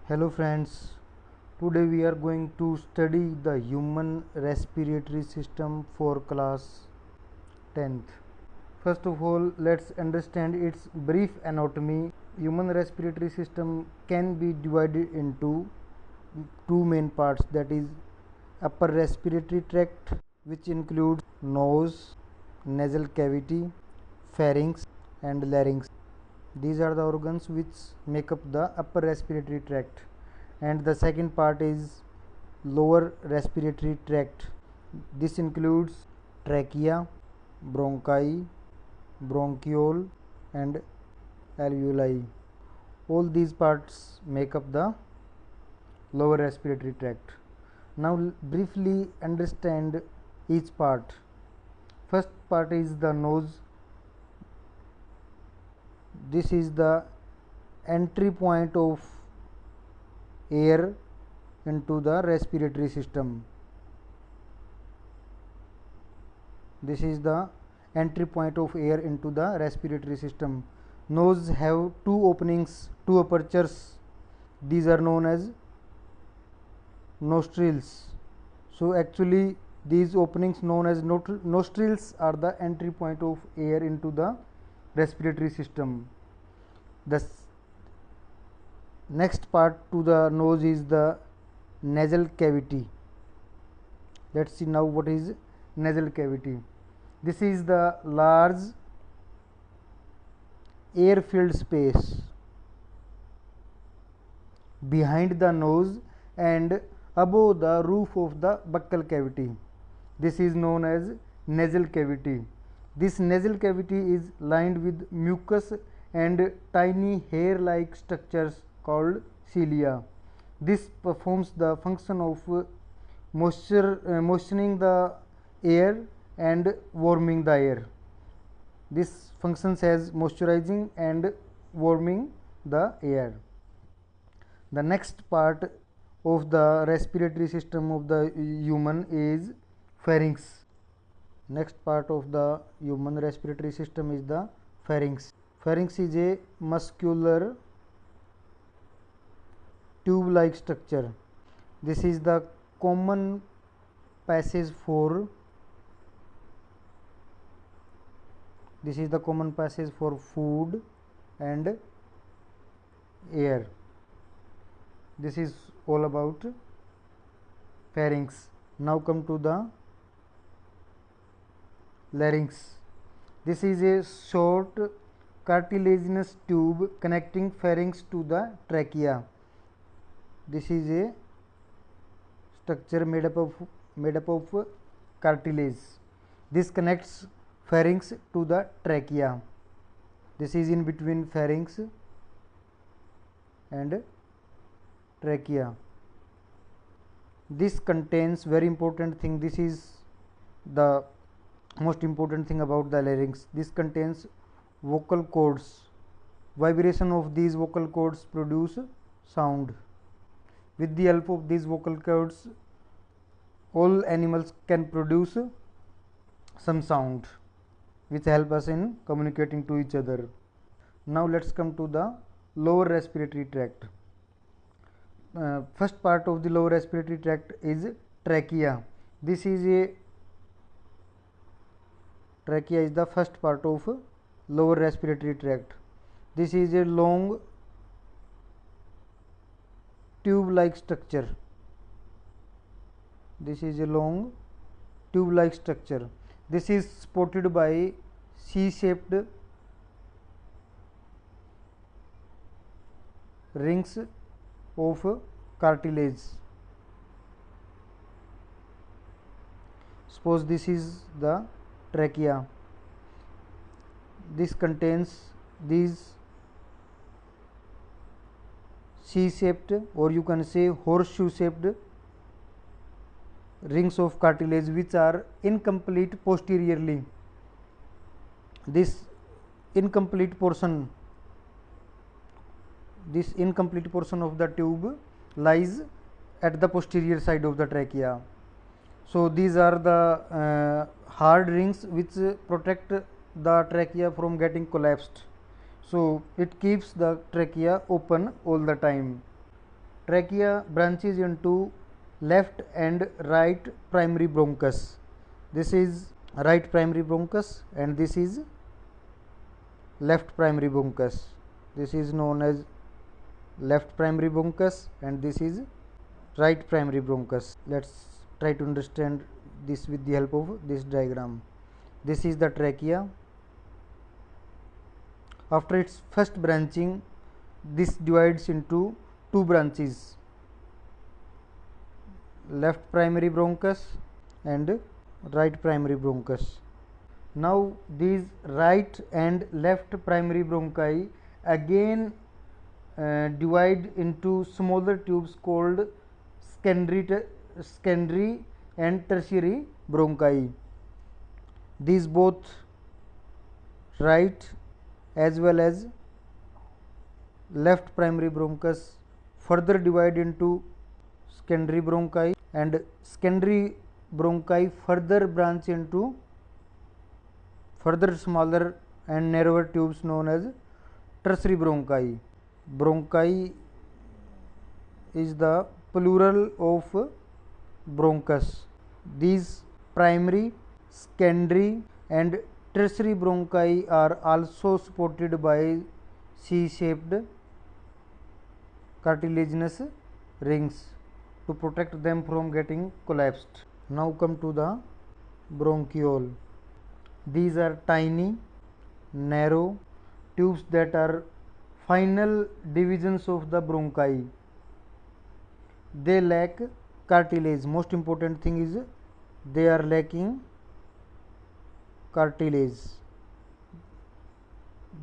Hello friends, today we are going to study the human respiratory system for class 10th. First of all, let's understand its brief anatomy. Human respiratory system can be divided into two main parts, that is upper respiratory tract, which includes nose, nasal cavity, pharynx and larynx. These are the organs which make up the upper respiratory tract. And the second part is lower respiratory tract. This includes trachea, bronchi, bronchiole and alveoli. All these parts make up the lower respiratory tract. Now briefly understand each part. First part is the nose. This is the entry point of air into the respiratory system. This is the entry point of air into the respiratory system. Nose have two openings, two apertures. These are known as nostrils. So actually these openings known as nostrils are the entry point of air into the respiratory system. The next part to the nose is the nasal cavity. Let's see now what is nasal cavity. This is the large air filled space behind the nose and above the roof of the buccal cavity. This is known as nasal cavity. This nasal cavity is lined with mucus and tiny hair like structures called cilia. This performs the function of moistening the air and warming the air. This functions as moisturizing and warming the air. The next part of the respiratory system of the human is pharynx. Next part of the human respiratory system is the pharynx. Pharynx is a muscular tube like structure. This is the common passage for food and air. This is all about pharynx. Now come to the larynx. This is a short cartilaginous tube connecting pharynx to the trachea. This is a structure made up of cartilage. This connects pharynx to the trachea. This is in between pharynx and trachea. This contains very important thing. This is the most important thing about the larynx. This contains vocal cords. Vibration of these vocal cords produce sound. With the help of these vocal cords, all animals can produce some sound which help us in communicating to each other. Now let's come to the lower respiratory tract. First part of the lower respiratory tract is trachea. Trachea is the first part of lower respiratory tract. This is a long tube like structure. This is supported by C-shaped rings of cartilage. Suppose this is the trachea. This contains these C-shaped, or you can say horseshoe shaped rings of cartilage which are incomplete posteriorly. This incomplete portion of the tube lies at the posterior side of the trachea. So these are the hard rings which protect the trachea from getting collapsed. So it keeps the trachea open all the time. trachea branches into left and right primary bronchus. This is right primary bronchus and this is left primary bronchus. This is known as left primary bronchus and this is right primary bronchus. Let's try to understand this with the help of this diagram. This is the trachea. After its first branching, this divides into two branches, left primary bronchus and right primary bronchus. Now these right and left primary bronchi again divide into smaller tubes called secondary and tertiary bronchi. These both right as well as left primary bronchus further divide into secondary bronchi, and secondary bronchi further branch into further smaller and narrower tubes known as tertiary bronchi. Bronchi is the plural of bronchus. These primary, secondary and tertiary bronchi are also supported by C-shaped cartilaginous rings to protect them from getting collapsed. Now come to the bronchiole. These are tiny, narrow tubes that are final divisions of the bronchi. They lack cartilage. Most important thing is they are lacking cartilage.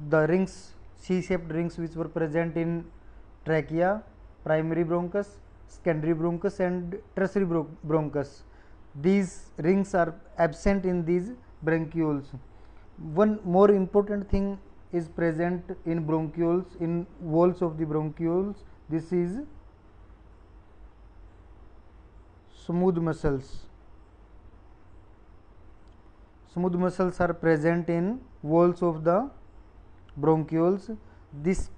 The rings, C-shaped rings which were present in trachea, primary bronchus, secondary bronchus and tertiary bronchus, these rings are absent in these bronchioles. One more important thing is present in bronchioles, in walls of the bronchioles. This is smooth muscles. Smooth muscles are present in walls of the bronchioles. This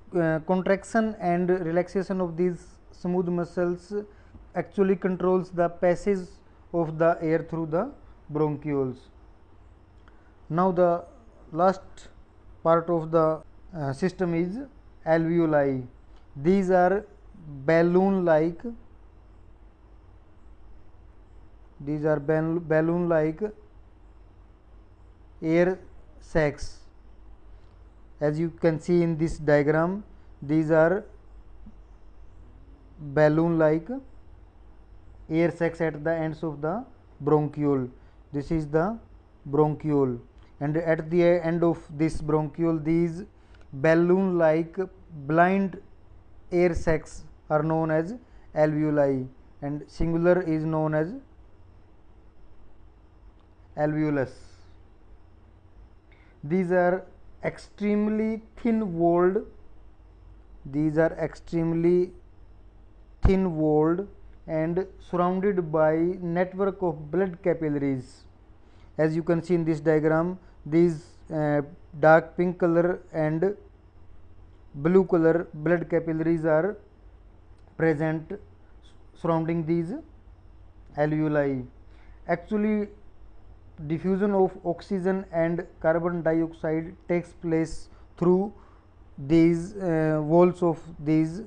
contraction and relaxation of these smooth muscles actually controls the passage of the air through the bronchioles. Now the last part of the system is alveoli. These are balloon like air sacs. As you can see in this diagram, these are balloon like air sacs at the ends of the bronchiole. This is the bronchiole, and at the end of this bronchiole, these balloon like blind air sacs are known as alveoli, and singular is known as alveolus. These are extremely thin walled and surrounded by network of blood capillaries. As you can see in this diagram, these dark pink color and blue color blood capillaries are present surrounding these alveoli. Actually, diffusion of oxygen and carbon dioxide takes place through these walls of these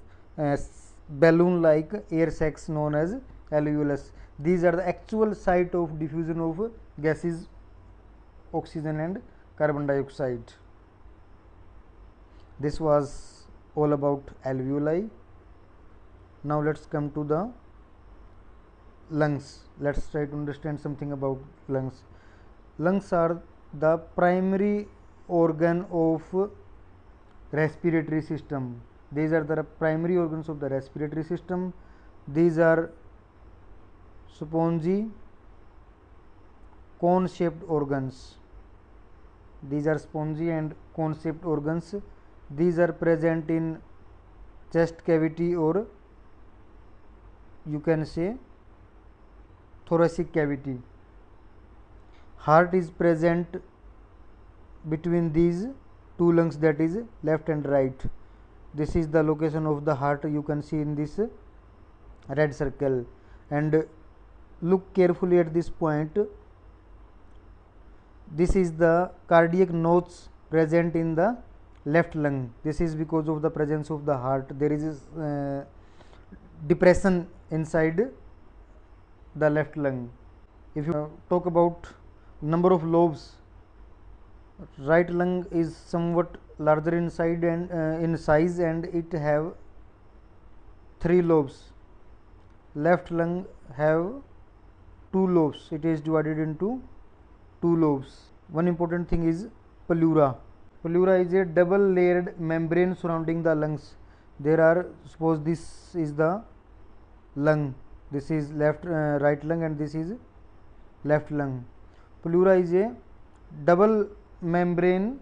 balloon like air sacs known as alveolus. These are the actual site of diffusion of gases, oxygen and carbon dioxide. This was all about alveoli. Now let's come to the lungs. Let's try to understand something about lungs. Lungs are the primary organ of respiratory system. These are the primary organs of the respiratory system. These are spongy cone shaped organs. These are spongy and cone shaped organs. These are present in chest cavity, or you can say thoracic cavity. Heart is present between these two lungs, that is left and right. This is the location of the heart, you can see in this red circle. And look carefully at this point. This is the cardiac notch present in the left lung. This is because of the presence of the heart. There is depression inside the left lung. If you talk about number of lobes, right lung is somewhat larger inside and in size, and it have 3 lobes. Left lung have 2 lobes. It is divided into 2 lobes. One important thing is pleura. Pleura is a double layered membrane surrounding the lungs. There are, suppose this is the lung, this is right lung, and this is left lung. Pleura is a double layered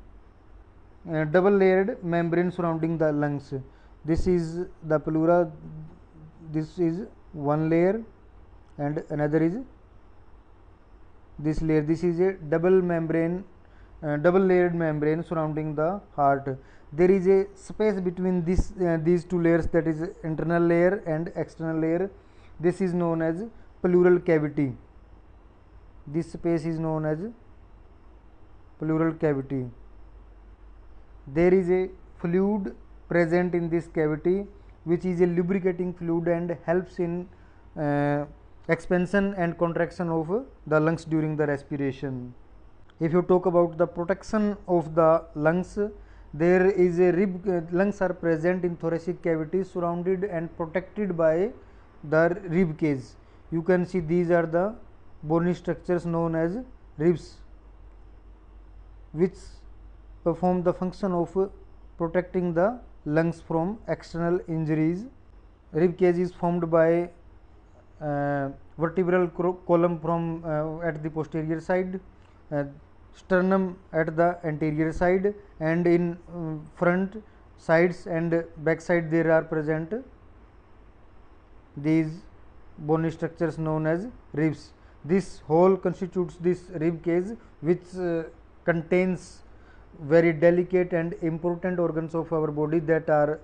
membrane surrounding the lungs. This is the pleura. This is one layer, and another is this layer. This is a double layered membrane surrounding the heart. There is a space between these 2 layers, that is internal layer and external layer. This is known as pleural cavity. This space is known as pleural cavity. There is a fluid present in this cavity, which is a lubricating fluid and helps in expansion and contraction of the lungs during the respiration. If you talk about the protection of the lungs, there is a lungs are present in thoracic cavity, surrounded and protected by the rib cage. You can see these are the bony structures known as ribs, which perform the function of protecting the lungs from external injuries. Rib cage is formed by vertebral column from at the posterior side, sternum at the anterior side, and in front, sides and back side there are present these bony structures known as ribs. This whole constitutes this rib cage, which contains very delicate and important organs of our body, that are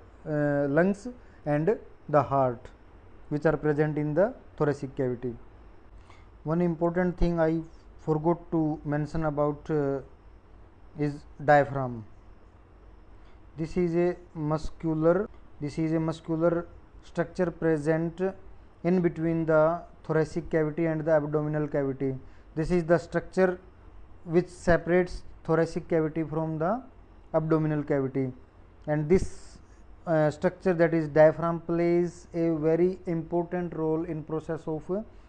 lungs and the heart, which are present in the thoracic cavity. One important thing I forgot to mention about is diaphragm. This is a muscular structure present in between the thoracic cavity and the abdominal cavity. This is the structure which separates thoracic cavity from the abdominal cavity, and this structure, that is diaphragm, plays a very important role in process of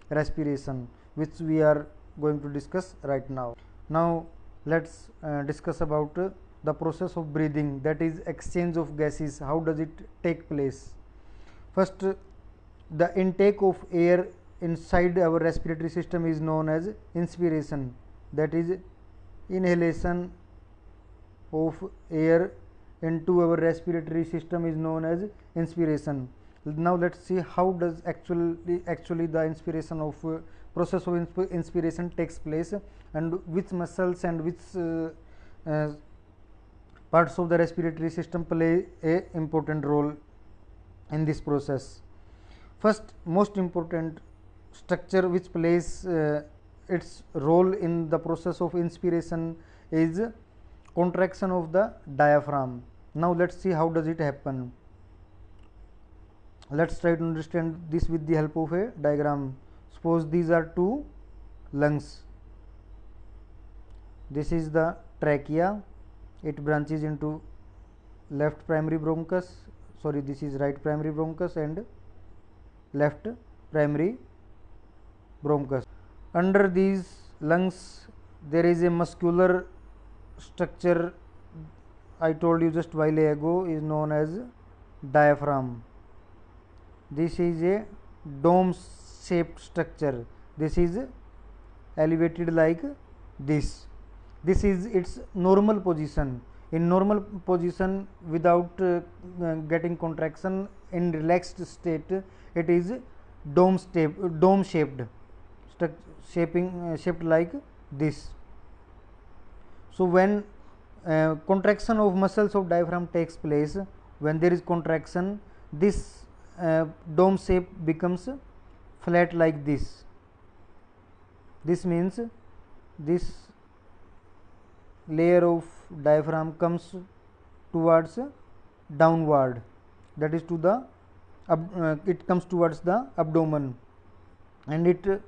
respiration, which we are going to discuss right now. Now let's discuss about the process of breathing, that is exchange of gases. How does it take place? First, the intake of air inside our respiratory system is known as inspiration, that is inhalation of air into our respiratory system is known as inspiration. Now let's see how does actually the inspiration of process of inspiration takes place, and which muscles and which parts of the respiratory system play a important role in this process. First, most important structure which plays its role in the process of inspiration is contraction of the diaphragm. Now let's see how does it happen. Let's try to understand this with the help of a diagram. Suppose these are 2 lungs. This is the trachea. It branches into left primary bronchus, sorry, this is right primary bronchus and left primary bronchus. Under these lungs there is a muscular structure, I told you just while ago, is known as diaphragm. This is a dome shaped structure. This is elevated like this. This is its normal position. In normal position, without getting contraction, in relaxed state, it is dome shaped, shaped like this. So when contraction of muscles of diaphragm takes place, when there is contraction, this dome shape becomes flat like this. This means this layer of diaphragm comes towards downward, that is to the it comes towards the abdomen, and it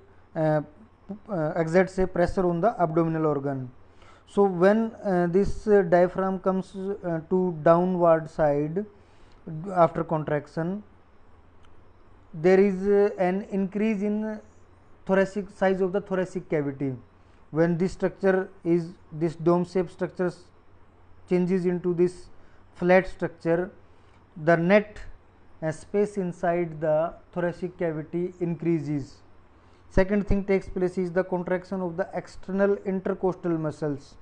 exerts a pressure on the abdominal organ. So when this diaphragm comes to downward side after contraction, there is an increase in thoracic size of the thoracic cavity. When this structure is, this dome shaped structure changes into this flat structure, the net space inside the thoracic cavity increases. Second thing takes place is the contraction of the external intercostal muscles.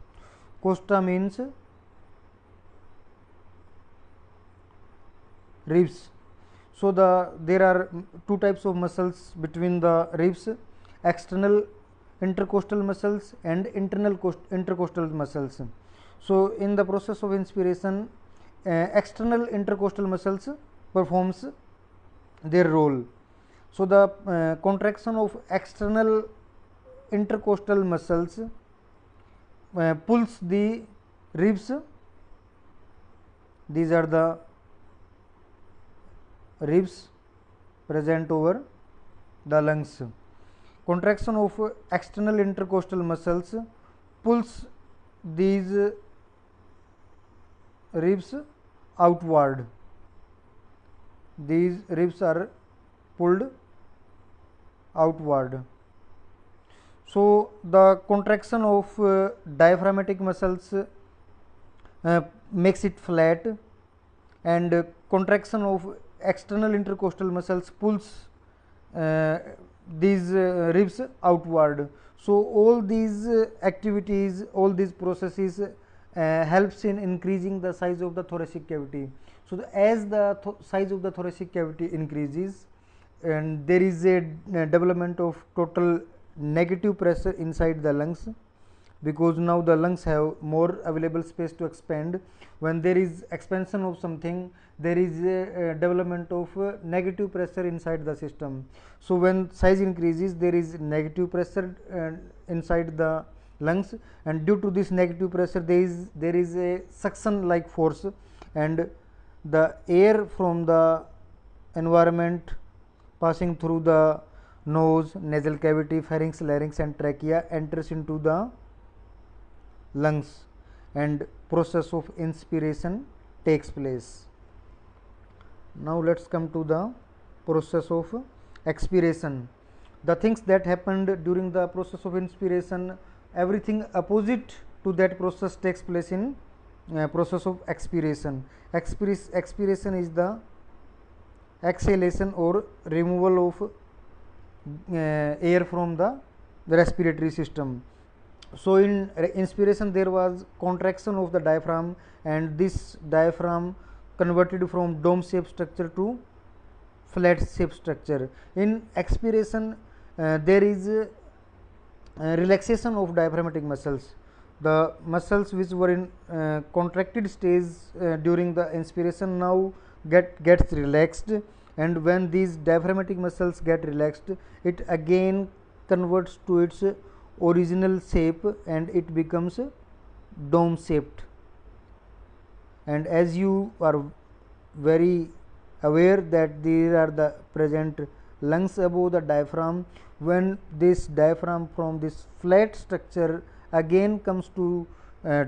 Costa means ribs. So there are two types of muscles between the ribs: external intercostal muscles and internal intercostal muscles. So in the process of inspiration, external intercostal muscles performs their role. So the contraction of external intercostal muscles pulls the ribs. These are the ribs present over the lungs. Contraction of external intercostal muscles pulls these ribs outward. These ribs are pulled outward. So the contraction of diaphragmatic muscles makes it flat, and contraction of external intercostal muscles pulls these ribs outward. So all these activities, all these processes helps in increasing the size of the thoracic cavity. So as the size of the thoracic cavity increases, and there is a development of total negative pressure inside the lungs, because now the lungs have more available space to expand. When there is expansion of something, there is a development of negative pressure inside the system. So when size increases, there is negative pressure inside the lungs, and due to this negative pressure, there is a suction like force, and the air from the environment passing through the nose, nasal cavity, pharynx, larynx and trachea enters into the lungs, and process of inspiration takes place. Now let us come to the process of expiration. The things that happened during the process of inspiration, everything opposite to that process takes place in process of expiration. Expiration is the exhalation or removal of air from the respiratory system. So in inspiration there was contraction of the diaphragm, and this diaphragm converted from dome shaped structure to flat shaped structure. In expiration there is relaxation of diaphragmatic muscles. The muscles which were in contracted stage during the inspiration now gets relaxed, and when these diaphragmatic muscles get relaxed, it again converts to its original shape and it becomes dome shaped. And as you are very aware that there are the present lungs above the diaphragm, when this diaphragm from this flat structure again comes to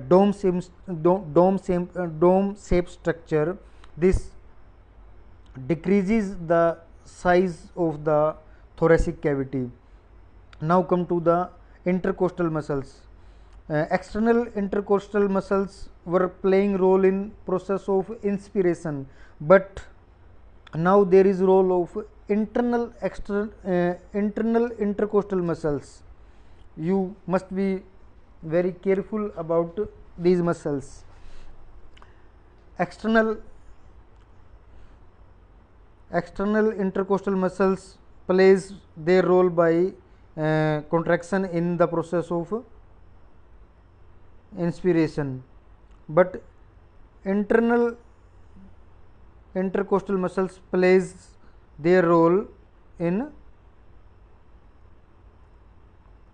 dome shaped structure, this decreases the size of the thoracic cavity. Now come to the intercostal muscles. External intercostal muscles were playing role in process of inspiration, but now there is role of internal intercostal muscles. You must be very careful about these muscles. External intercostal muscles plays their role by contraction in the process of inspiration, but internal intercostal muscles plays their role in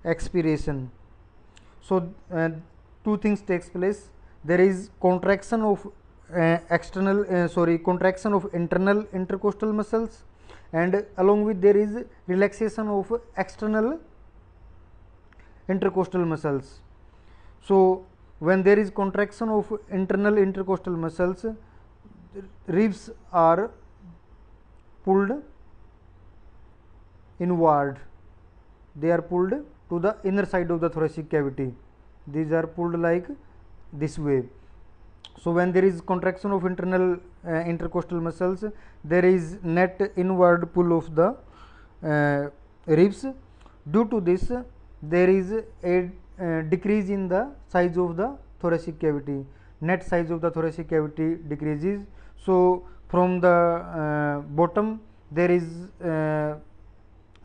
expiration. So two things takes place. There is contraction of contraction of internal intercostal muscles, and along with there is relaxation of external intercostal muscles. So when there is contraction of internal intercostal muscles, ribs are pulled inward, they are pulled to the inner side of the thoracic cavity. These are pulled like this way. So when there is contraction of internal intercostal muscles, there is net inward pull of the ribs. Due to this, there is a decrease in the size of the thoracic cavity. Net size of the thoracic cavity decreases. So from the bottom, there is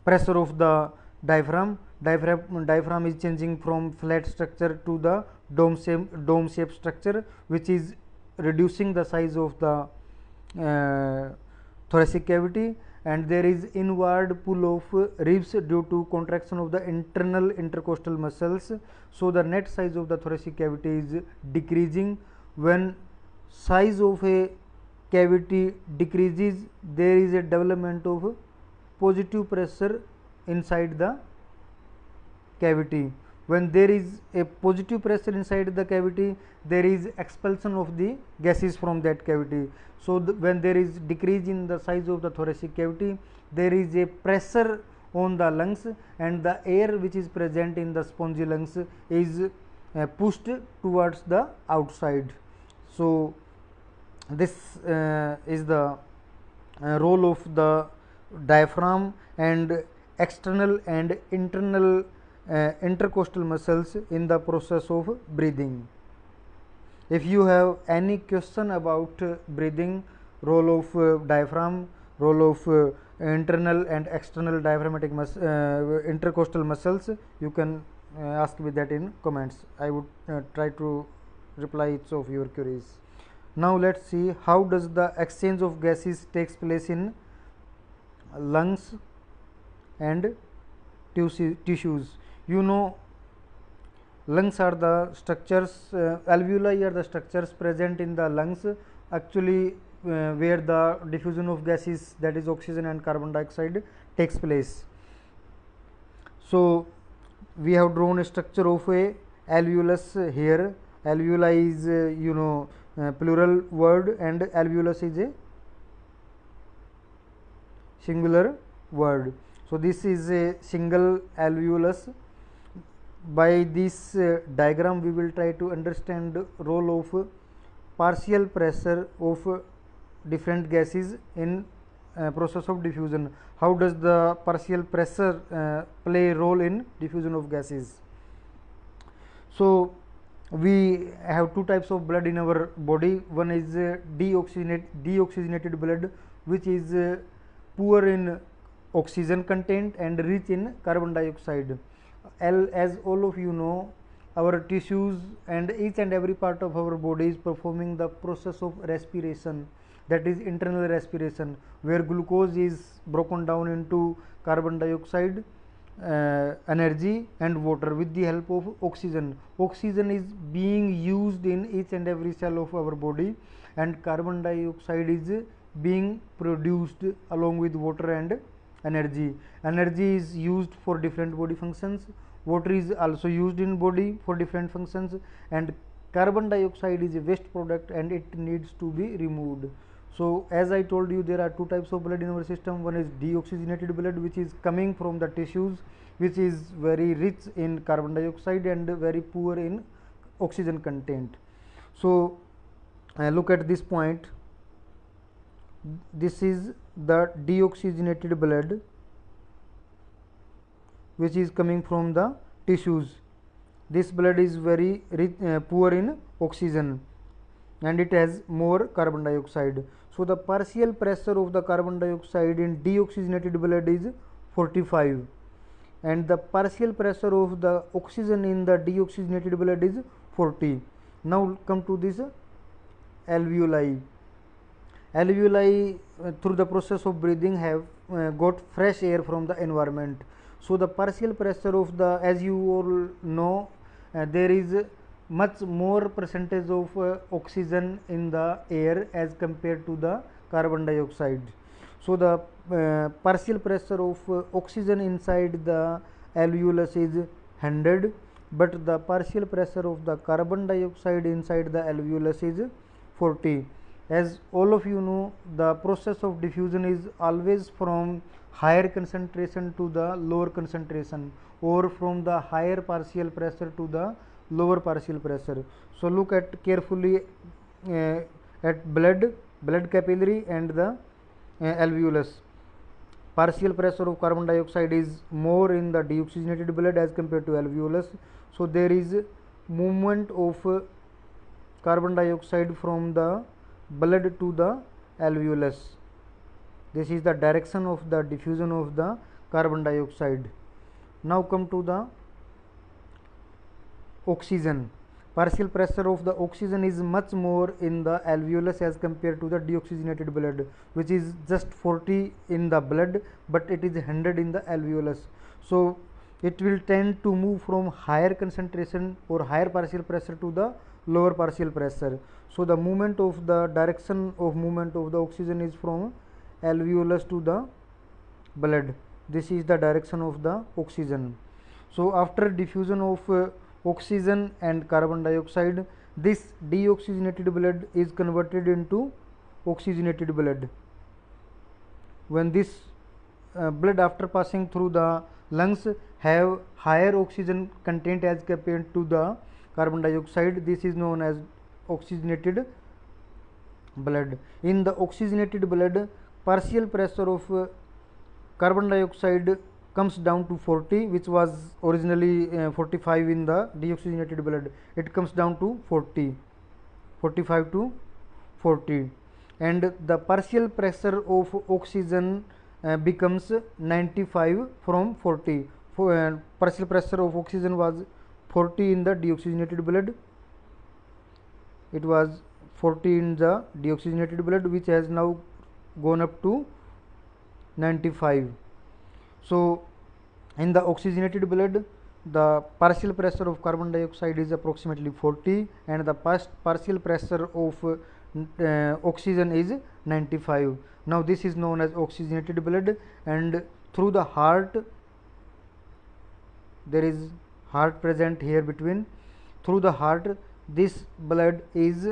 pressure of the diaphragm. Diaphragm is changing from flat structure to the dome shape structure, which is reducing the size of the thoracic cavity, and there is inward pull of ribs due to contraction of the internal intercostal muscles. So the net size of the thoracic cavity is decreasing. When size of a cavity decreases, there is a development of positive pressure inside the cavity. When there is a positive pressure inside the cavity, there is expulsion of the gases from that cavity. So when there is decrease in the size of the thoracic cavity, there is a pressure on the lungs, and the air which is present in the spongy lungs is pushed towards the outside. So this is the role of the diaphragm and external and internal intercostal muscles in the process of breathing. If you have any question about breathing, role of diaphragm, role of internal and external diaphragmatic intercostal muscles, you can ask me that in comments. I would try to reply each of your queries. Now let's see how does the exchange of gases takes place in lungs and tissues. You know, lungs are the structures, alveoli are the structures present in the lungs, actually where the diffusion of gases, that is oxygen and carbon dioxide, takes place. So we have drawn a structure of a alveolus here. Alveoli is plural word, and alveolus is a singular word. So this is a single alveolus. By this diagram, we will try to understand role of partial pressure of different gases in process of diffusion. How does the partial pressure play a role in diffusion of gases? So we have two types of blood in our body. One is deoxygenated blood, which is poor in oxygen content and rich in carbon dioxide. As all of you know, our tissues and each and every part of our body is performing the process of respiration, that is internal respiration, where glucose is broken down into carbon dioxide, energy and water with the help of oxygen. Oxygen is being used in each and every cell of our body, and carbon dioxide is being produced along with water and energy. Energy is used for different body functions, water is also used in body for different functions, and carbon dioxide is a waste product and it needs to be removed. So as I told you, there are two types of blood in our system. One is deoxygenated blood, which is coming from the tissues, which is very rich in carbon dioxide and very poor in oxygen content. So look at this point. This is the deoxygenated blood which is coming from the tissues. This blood is very rich, poor in oxygen, and it has more carbon dioxide. So the partial pressure of the carbon dioxide in deoxygenated blood is 45, and the partial pressure of the oxygen in the deoxygenated blood is 40. Now come to this alveoli. alveoli through the process of breathing have got fresh air from the environment. So the partial pressure of the, as you all know, there is much more percentage of oxygen in the air as compared to the carbon dioxide. So the partial pressure of oxygen inside the alveolus is 100, but the partial pressure of the carbon dioxide inside the alveolus is 40. As all of you know, the process of diffusion is always from higher concentration to the lower concentration, or from the higher partial pressure to the lower partial pressure. So look at carefully at blood capillary and the alveolus. Partial pressure of carbon dioxide is more in the deoxygenated blood as compared to alveolus. So there is movement of carbon dioxide from the blood to the alveolus. This is the direction of the diffusion of the carbon dioxide. Now come to the oxygen. Partial pressure of the oxygen is much more in the alveolus as compared to the deoxygenated blood, which is just 40 in the blood, but it is 100 in the alveolus. So it will tend to move from higher concentration or higher partial pressure to the lower partial pressure. So the movement of the direction of movement of the oxygen is from alveolus to the blood. This is the direction of the oxygen. So after diffusion of oxygen and carbon dioxide, this deoxygenated blood is converted into oxygenated blood. When this blood after passing through the lungs have higher oxygen content as compared to the carbon dioxide, this is known as oxygenated blood. In the oxygenated blood, partial pressure of carbon dioxide comes down to 40, which was originally 45 in the deoxygenated blood. It comes down to 40, 45 to 40, and the partial pressure of oxygen becomes 95 from 40. Partial pressure of oxygen was 40 in the deoxygenated blood. It was 40 in the deoxygenated blood, which has now gone up to 95. So in the oxygenated blood, the partial pressure of carbon dioxide is approximately 40, and the partial pressure of oxygen is 95. Now this is known as oxygenated blood, and through the heart, there is heart present here between. Through the heart, this blood is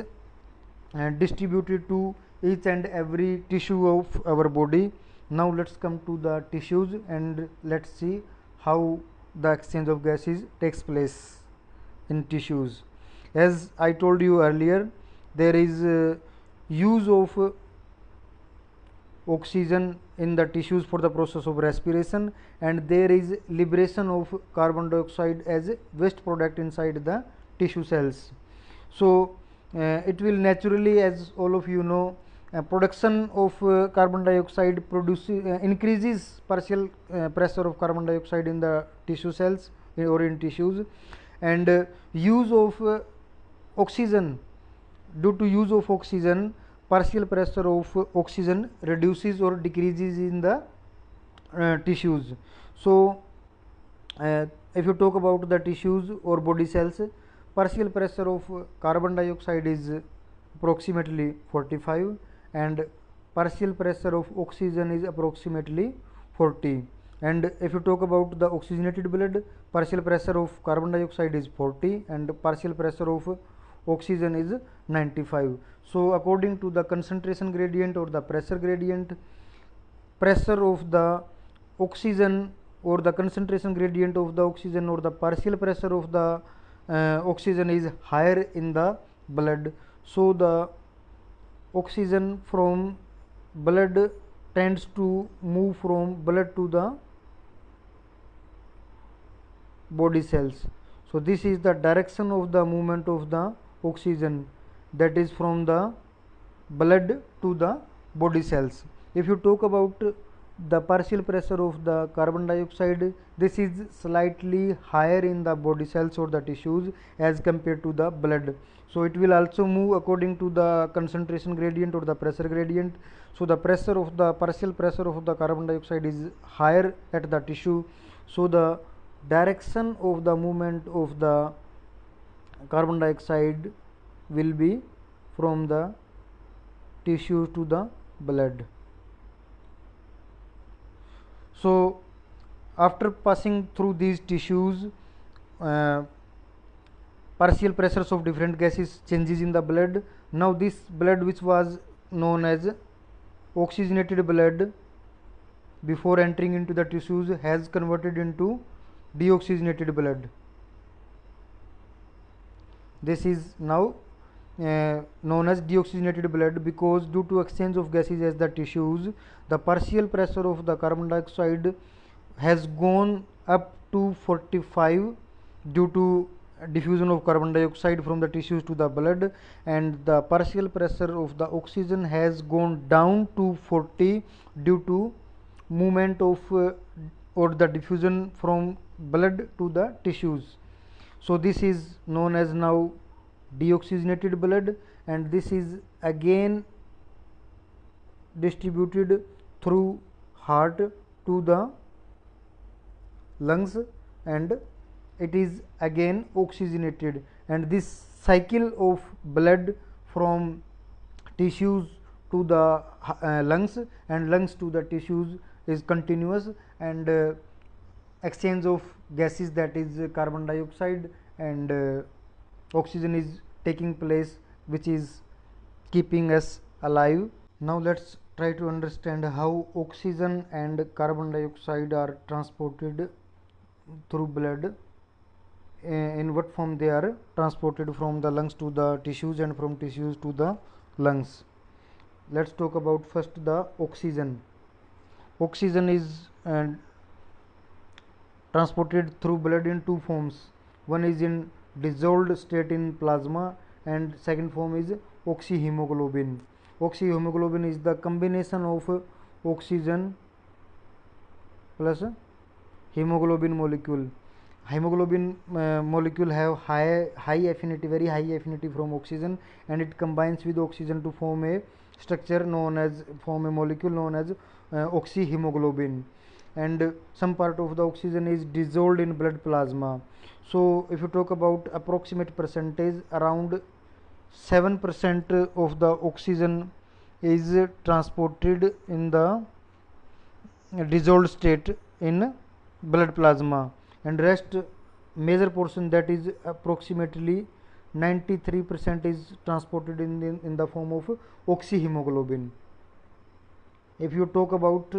distributed to each and every tissue of our body. Now let's come to the tissues and let's see how the exchange of gases takes place in tissues. As I told you earlier, there is use of oxygen in the tissues for the process of respiration, and there is liberation of carbon dioxide as a waste product inside the tissue cells. So it will naturally, as all of you know, production of carbon dioxide increases partial pressure of carbon dioxide in the tissue cells or in tissues, and use of oxygen, due to use of oxygen, partial pressure of oxygen reduces or decreases in the tissues. So if you talk about the tissues or body cells, partial pressure of carbon dioxide is approximately 45, and partial pressure of oxygen is approximately 40. And if you talk about the oxygenated blood, partial pressure of carbon dioxide is 40 and partial pressure of oxygen is 95. So according to the concentration gradient or the pressure gradient, pressure of the oxygen or the concentration gradient of the oxygen or the partial pressure of the oxygen is higher in the blood. So the oxygen from blood tends to move from blood to the body cells. So this is the direction of the movement of the oxygen, that is from the blood to the body cells. If you talk about the partial pressure of the carbon dioxide, this is slightly higher in the body cells or the tissues as compared to the blood. So it will also move according to the concentration gradient or the pressure gradient. So the pressure of the partial pressure of the carbon dioxide is higher at the tissue, so the direction of the movement of the carbon dioxide will be from the tissue to the blood. So after passing through these tissues, partial pressures of different gases changes in the blood. Now this blood, which was known as oxygenated blood before entering into the tissues, has converted into deoxygenated blood. This is now known as deoxygenated blood, because due to exchange of gases as the tissues, the partial pressure of the carbon dioxide has gone up to 45 due to diffusion of carbon dioxide from the tissues to the blood, and the partial pressure of the oxygen has gone down to 40 due to movement of or the diffusion from blood to the tissues. So this is known as now deoxygenated blood, and this is again distributed through heart to the lungs, and it is again oxygenated, and this cycle of blood from tissues to the lungs and lungs to the tissues is continuous, and exchange of gases, that is carbon dioxide and oxygen, is taking place, which is keeping us alive. Now let's try to understand how oxygen and carbon dioxide are transported through blood, in what form they are transported from the lungs to the tissues and from tissues to the lungs. Let's talk about first the oxygen. Oxygen is transported through blood in two forms. One is in dissolved state in plasma, and second form is oxyhemoglobin. Oxyhemoglobin is the combination of oxygen plus hemoglobin molecule. Hemoglobin molecule have high affinity, very high affinity from oxygen, and it combines with oxygen to form a structure known as, form a molecule known as oxyhemoglobin, and some part of the oxygen is dissolved in blood plasma. So if you talk about approximate percentage, around 7% of the oxygen is transported in the dissolved state in blood plasma, and rest major portion, that is approximately 93%, is transported in the form of oxyhemoglobin. If you talk about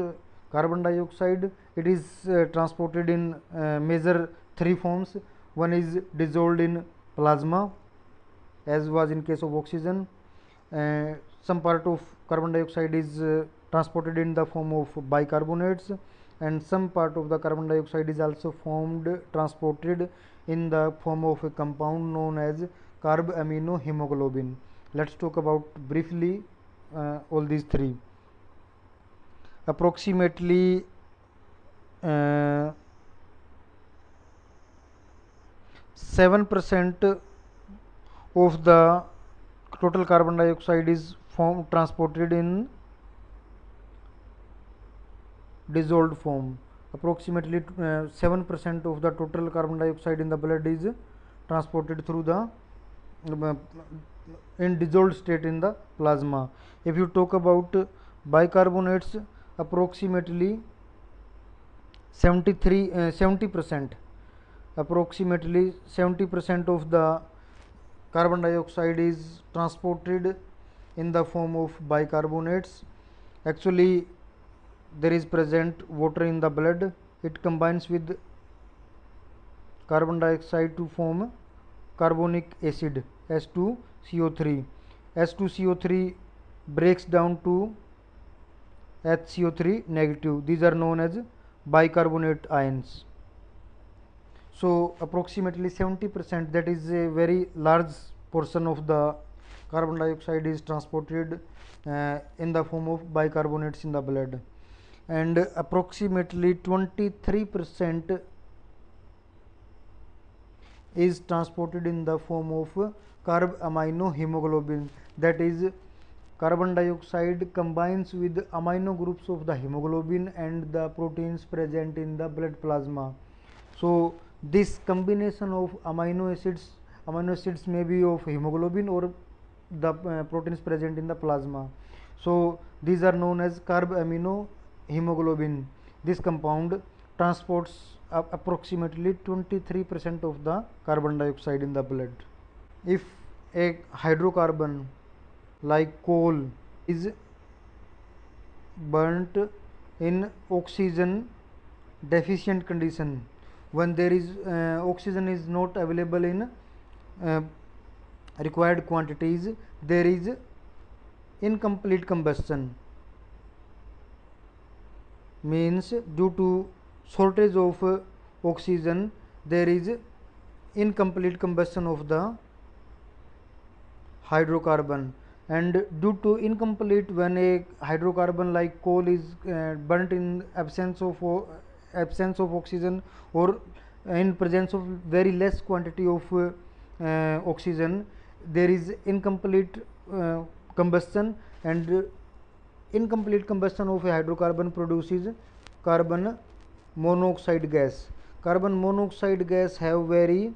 carbon dioxide, it is transported in major three forms. One is dissolved in plasma, as was in case of oxygen. Some part of carbon dioxide is transported in the form of bicarbonates, and some part of the carbon dioxide is also transported in the form of a compound known as carbaminohemoglobin. Let's talk about briefly all these three. Approximately 7% of the total carbon dioxide is transported in dissolved form. Approximately 7% of the total carbon dioxide in the blood is transported through the in dissolved state in the plasma. If you talk about bicarbonates, approximately 70%, approximately 70% of the carbon dioxide is transported in the form of bicarbonates. Actually, there is present water in the blood. It combines with carbon dioxide to form carbonic acid, H2CO3. H2CO3 breaks down to HCO3 negative. These are known as bicarbonate ions. So approximately 70%, that is a very large portion of the carbon dioxide, is transported in the form of bicarbonates in the blood. and approximately 23% is transported in the form of carb amino hemoglobin. That is, carbon dioxide combines with amino groups of the hemoglobin and the proteins present in the blood plasma. So this combination of amino acids may be of hemoglobin or the proteins present in the plasma. So these are known as carb amino hemoglobin. This compound transports approximately 23% of the carbon dioxide in the blood. If a hydrocarbon like coal is burnt in oxygen deficient condition, when there is oxygen is not available in uh, required quantities, there is incomplete combustion, means due to shortage of oxygen there is incomplete combustion of the hydrocarbon, and due to incomplete, when a hydrocarbon like coal is burnt in absence of oxygen or in presence of very less quantity of oxygen, there is incomplete combustion, and incomplete combustion of a hydrocarbon produces carbon monoxide gas. Carbon monoxide gas have very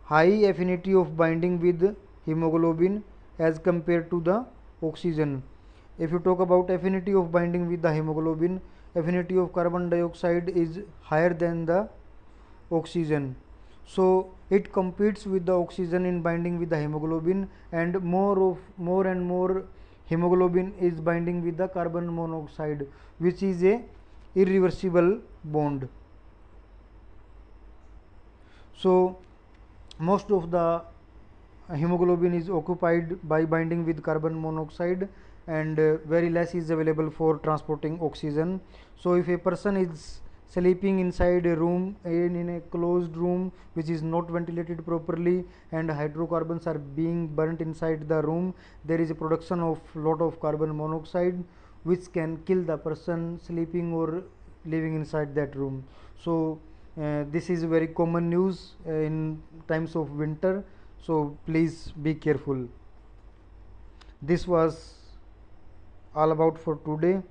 high affinity of binding with hemoglobin as compared to the oxygen. If you talk about affinity of binding with the hemoglobin, affinity of carbon dioxide is higher than the oxygen. So it competes with the oxygen in binding with the hemoglobin, and more and more hemoglobin is binding with the carbon monoxide, which is a irreversible bond. So most of the hemoglobin is occupied by binding with carbon monoxide, and very less is available for transporting oxygen. So if a person is sleeping inside a room, in a closed room which is not ventilated properly, and hydrocarbons are being burnt inside the room, there is a production of lot of carbon monoxide which can kill the person sleeping or living inside that room. So this is very common news in times of winter, so please be careful. This was all about for today.